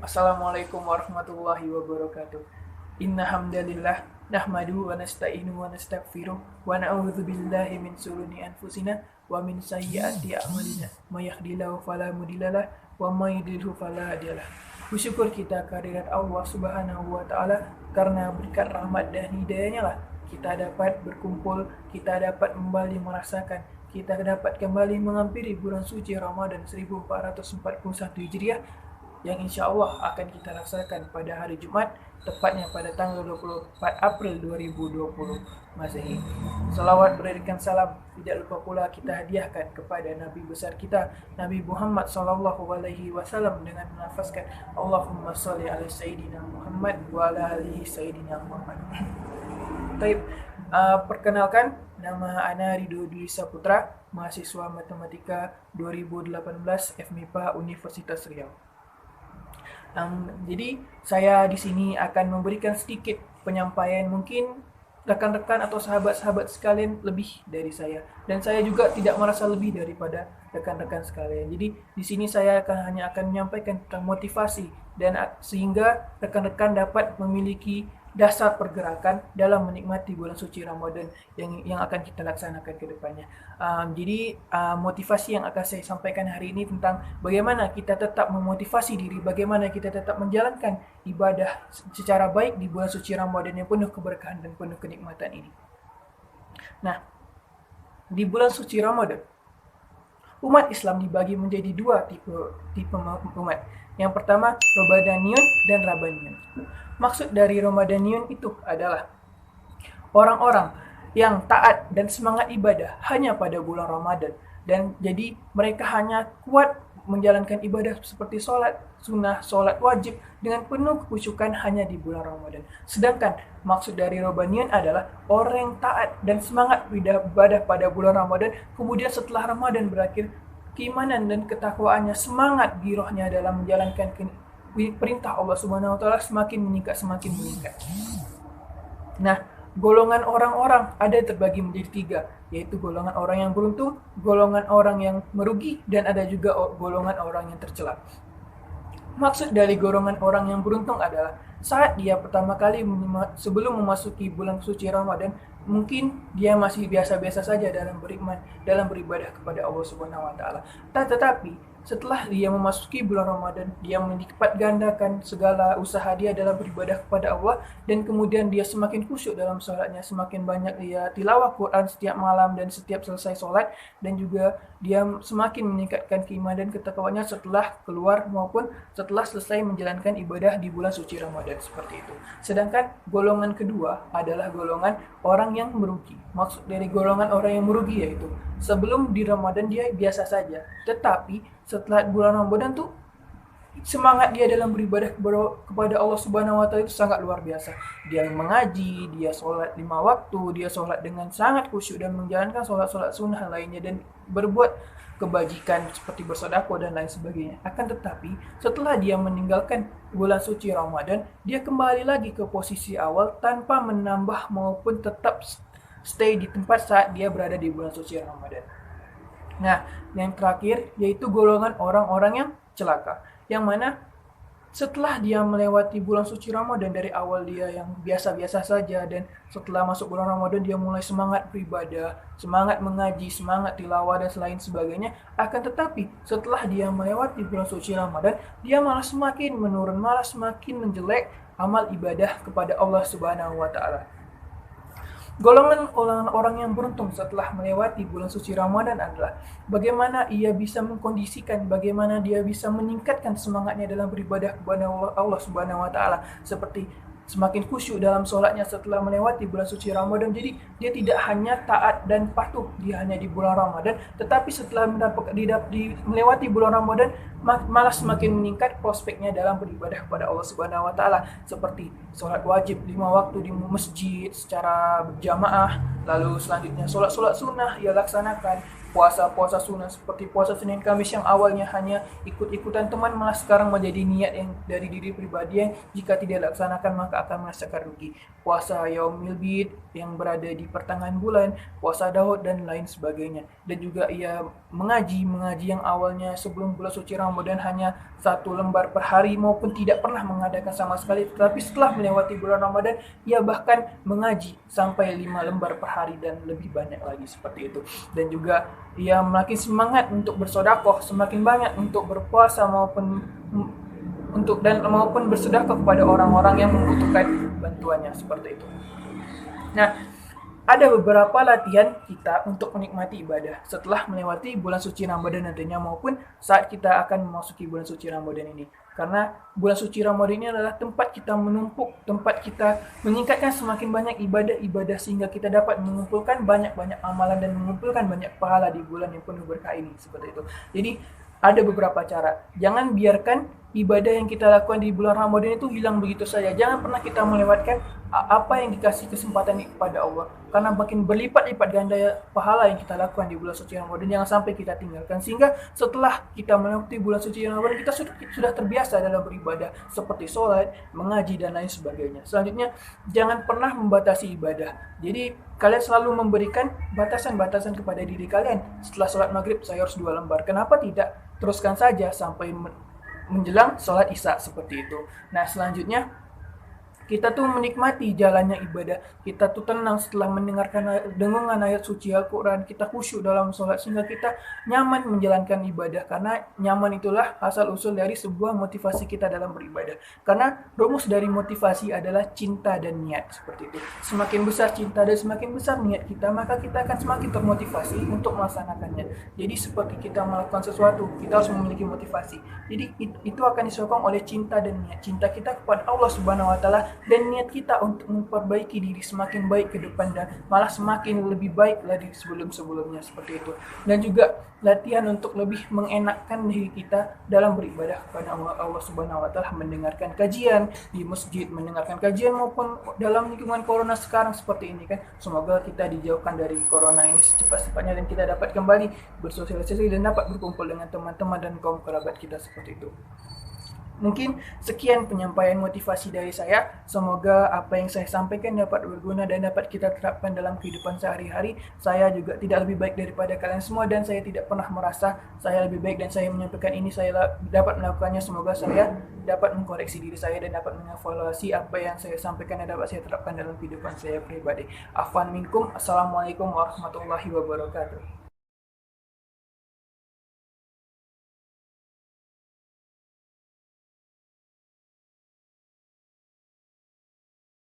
Assalamualaikum warahmatullahi wabarakatuh. Inna hamdalillah nahmaduhu wa nasta'inuhu wa nastaghfiruh wa na'udzu billahi min shururi anfusina wa min sayyiati a'malina. May yahdihillahu fala mudhillalah wa may yudhlilhu fala hadiyalah. Bersyukur kita kehadirat Allah Subhanahu wa taala karena berkat rahmat dan hidayahnya lah kita dapat berkumpul, kita dapat kembali merasakan, kita dapat kembali menghampiri bulan suci Ramadan 1441 Hijriah yang insya Allah akan kita rasakan pada hari Jumat, tepatnya pada tanggal 24 April 2020 Masehi. Salawat berikan salam tidak lupa pula kita hadiahkan kepada Nabi besar kita, Nabi Muhammad SAW, dengan menafaskan Allahumma sholli ala Sayyidina Muhammad wa ala alihi Sayyidina Muhammad. Baik, perkenalkan, nama Ana Ridho Dwi Saputra, mahasiswa Matematika 2018 FMIPA Universitas Riau. Jadi saya di sini akan memberikan sedikit penyampaian, mungkin rekan-rekan atau sahabat-sahabat sekalian lebih dari saya, dan saya juga tidak merasa lebih daripada rekan-rekan sekalian. Jadi di sini saya hanya akan menyampaikan tentang motivasi dan sehingga rekan-rekan dapat memiliki dasar pergerakan dalam menikmati bulan suci Ramadan yang akan kita laksanakan ke depannya. Jadi motivasi yang akan saya sampaikan hari ini tentang bagaimana kita tetap memotivasi diri, bagaimana kita tetap menjalankan ibadah secara baik di bulan suci Ramadan yang penuh keberkahan dan penuh kenikmatan ini. Nah, di bulan suci Ramadan, umat Islam dibagi menjadi dua tipe umat. Yang pertama, Ramadaniyun dan Rabbaniyun. Maksud dari Ramadaniyun itu adalah orang-orang yang taat dan semangat ibadah hanya pada bulan Ramadan, dan jadi mereka hanya kuat menjalankan ibadah seperti sholat sunnah, sholat wajib dengan penuh kekhusyukan hanya di bulan Ramadan. Sedangkan maksud dari Rabbaniyun adalah orang yang taat dan semangat ibadah pada bulan Ramadan, kemudian setelah Ramadan berakhir, keimanan dan ketakwaannya, semangat girohnya dalam menjalankan perintah Allah Subhanahu wa taala semakin meningkat. Nah, golongan orang-orang ada terbagi menjadi tiga, yaitu golongan orang yang beruntung, golongan orang yang merugi, dan ada juga golongan orang yang tercela. Maksud dari golongan orang yang beruntung adalah saat dia pertama kali sebelum memasuki bulan suci Ramadan, mungkin dia masih biasa-biasa saja dalam beriman, dalam beribadah kepada Allah Subhanahu wa taala. Tetapi setelah dia memasuki bulan Ramadan, dia melipat gandakan segala usaha dia dalam beribadah kepada Allah, dan kemudian dia semakin khusyuk dalam sholatnya, semakin banyak dia tilawah Quran setiap malam dan setiap selesai sholat, dan juga dia semakin meningkatkan keimanan dan ketakwaannya setelah keluar maupun setelah selesai menjalankan ibadah di bulan suci Ramadan, seperti itu. Sedangkan golongan kedua adalah golongan orang yang merugi. Maksud dari golongan orang yang merugi yaitu sebelum di Ramadan dia biasa saja, tetapi setelah bulan Ramadan tuh semangat dia dalam beribadah kepada Allah Subhanahu wa taala itu sangat luar biasa. Dia mengaji, dia sholat 5 waktu, dia sholat dengan sangat khusyuk dan menjalankan sholat-sholat sunnah lainnya dan berbuat kebajikan seperti bersedekah dan lain sebagainya. Akan tetapi setelah dia meninggalkan bulan suci Ramadan, dia kembali lagi ke posisi awal tanpa menambah maupun tetap stay di tempat saat dia berada di bulan suci Ramadan. Nah, yang terakhir yaitu golongan orang-orang yang celaka, yang mana setelah dia melewati bulan suci Ramadan, dari awal dia yang biasa-biasa saja, dan setelah masuk bulan Ramadan dia mulai semangat beribadah, semangat mengaji, semangat tilawah dan lain sebagainya. Akan tetapi setelah dia melewati bulan suci Ramadan, dia malah semakin menurun, malah semakin menjelek amal ibadah kepada Allah Subhanahu wa taala. Golongan orang yang beruntung setelah melewati bulan suci Ramadan adalah bagaimana ia bisa mengkondisikan, bagaimana dia bisa meningkatkan semangatnya dalam beribadah kepada Allah Subhanahu wa taala, seperti semakin khusyuk dalam sholatnya setelah melewati bulan suci Ramadan. Jadi dia tidak hanya taat dan patuh dia hanya di bulan Ramadan, tetapi setelah melewati bulan Ramadan malah semakin meningkat prospeknya dalam beribadah kepada Allah Subhanahu wa taala, seperti sholat wajib 5 waktu di masjid secara berjamaah, lalu selanjutnya sholat sunnah ia laksanakan, puasa-puasa sunnah seperti puasa Senin Kamis yang awalnya hanya ikut-ikutan teman malah sekarang menjadi niat yang dari diri pribadi yang jika tidak dilaksanakan maka akan merasakan rugi. Puasa Yaumil Bid yang berada di pertengahan bulan, puasa Daud dan lain sebagainya. Dan juga ia mengaji yang awalnya sebelum bulan suci Ramadan hanya 1 lembar per hari maupun tidak pernah mengadakan sama sekali, tetapi setelah melewati bulan Ramadan ia bahkan mengaji sampai 5 lembar per hari dan lebih banyak lagi seperti itu. Dan juga ia makin semangat untuk bersedekah, semakin banyak untuk berpuasa maupun bersedekah kepada orang-orang yang membutuhkan bantuannya seperti itu. Nah, ada beberapa latihan kita untuk menikmati ibadah setelah melewati bulan suci Ramadan nantinya maupun saat kita akan memasuki bulan suci Ramadan ini. Karena bulan suci Ramadan ini adalah tempat kita menumpuk, tempat kita meningkatkan semakin banyak ibadah-ibadah sehingga kita dapat mengumpulkan banyak-banyak amalan dan mengumpulkan banyak pahala di bulan yang penuh berkah ini seperti itu. Jadi ada beberapa cara. Jangan biarkan ibadah yang kita lakukan di bulan Ramadan itu hilang begitu saja. Jangan pernah kita melewatkan apa yang dikasih kesempatan kepada Allah. Karena makin berlipat-lipat ganda pahala yang kita lakukan di bulan suci Ramadan, jangan sampai kita tinggalkan. Sehingga setelah kita melewati bulan suci Ramadan, kita sudah terbiasa dalam beribadah seperti sholat, mengaji, dan lain sebagainya. Selanjutnya, jangan pernah membatasi ibadah. Jadi, kalian selalu memberikan batasan-batasan kepada diri kalian. Setelah sholat maghrib, saya harus 2 lembar. Kenapa tidak? Teruskan saja sampai menjelang sholat isya seperti itu. Nah, selanjutnya kita tuh menikmati jalannya ibadah. Kita tuh tenang setelah mendengarkan dengungan ayat suci Al-Quran. Kita khusyuk dalam sholat sehingga kita nyaman menjalankan ibadah. Karena nyaman itulah asal-usul dari sebuah motivasi kita dalam beribadah. Karena rumus dari motivasi adalah cinta dan niat seperti itu. Semakin besar cinta dan semakin besar niat kita, maka kita akan semakin termotivasi untuk melaksanakannya. Jadi seperti kita melakukan sesuatu, kita harus memiliki motivasi. Jadi itu akan disokong oleh cinta dan niat. Cinta kita kepada Allah Subhanahu wa Ta'ala dan niat kita untuk memperbaiki diri semakin baik ke depan dan malah semakin lebih baik dari sebelum-sebelumnya seperti itu. Dan juga latihan untuk lebih mengenakkan diri kita dalam beribadah kepada Allah Subhanahu wa Ta'ala, mendengarkan kajian di masjid, mendengarkan kajian maupun dalam lingkungan corona sekarang seperti ini kan. Semoga kita dijauhkan dari corona ini secepat-cepatnya dan kita dapat kembali bersosialisasi dan dapat berkumpul dengan teman-teman dan kaum kerabat kita seperti itu. Mungkin sekian penyampaian motivasi dari saya. Semoga apa yang saya sampaikan dapat berguna dan dapat kita terapkan dalam kehidupan sehari-hari. Saya juga tidak lebih baik daripada kalian semua dan saya tidak pernah merasa saya lebih baik dan saya menyampaikan ini saya dapat melakukannya. Semoga saya dapat mengkoreksi diri saya dan dapat mengevaluasi apa yang saya sampaikan dan dapat saya terapkan dalam kehidupan saya pribadi. Afwan minkum. Assalamualaikum warahmatullahi wabarakatuh.